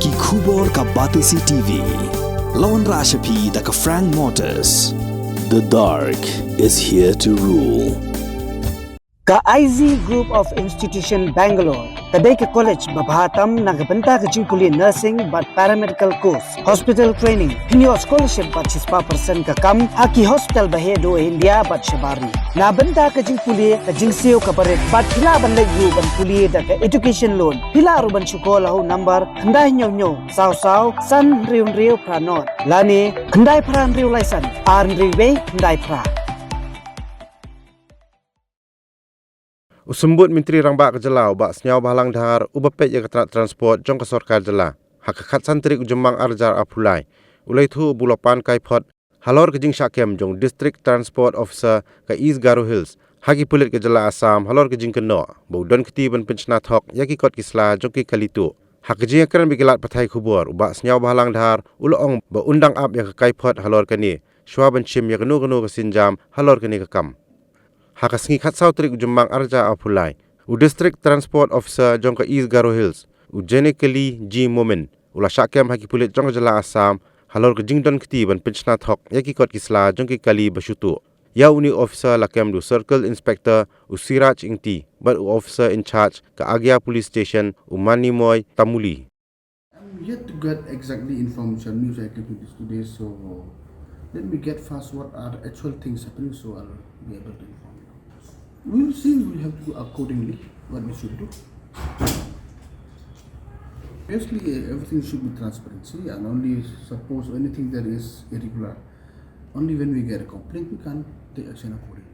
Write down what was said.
Ki khubor ka Batisi TV. Lawan Rashapi da ka Frank Motors. The dark is here to rule. Ka IZ Group of Institution Bangalore, kadai ke college babhatam nagabanta ke jingkuli nursing but paramedical course, hospital training, pinyo scholarship but 6% ka kam, haki hospital bahedo India but shabari. Na banta ke jingkuli ke jingsio ka baret but pila ban legu ban kuli da ke education loan, pila ruban sekolah ho number kandai nyo saw san riu pranot. Lani kandai pran riu laisan, ar riu kandai pra. Usembut Menteri Rangba Kejelau bak senyau bahalang dahar ubapet ya ketrat transport jong ke sorkar jela. Hakakat santrik ujemang arjar apulai. Ulai tu bulapan Kaiphod halor ke jing Syakem jong District Transport Officer ke East Garo Hills. Hagi Pulit ke jela Assam halor ke jing keno. Baudon keti ban pencenat hok yaki kot kisla jong ki kalitu. Hak ke jing akan bikilat patai kubur ubak senyau bahalang dahar uloong ba undang ap ya ke Kaiphod halor ke ni. Shua ban chim ya kenu ke sinjam halor ke ni ke kam. Hakasengi khatsau trik ujemang arja apulai. District Transport Officer jong ke East Garo Hills. Ujene keli G Moment. Ula Syakem haki Pulit jong ke jela Assam. Halor ke jingdon keti ban pencenat hok yaki kot kisla jong ke kali basyutu. Ya uni officer lakem du Circle Inspector Usiraj Ingti. But officer in charge ke Agia Police Station Umani Moy Tamuli. I'm yet to get exactly information news activities today, so let me get fast what are the actual things happening so I'll be able to inform you. We'll see, we have to do accordingly what we should do. Basically, everything should be transparency and only suppose anything that is irregular. Only when we get a complaint, we can take action accordingly.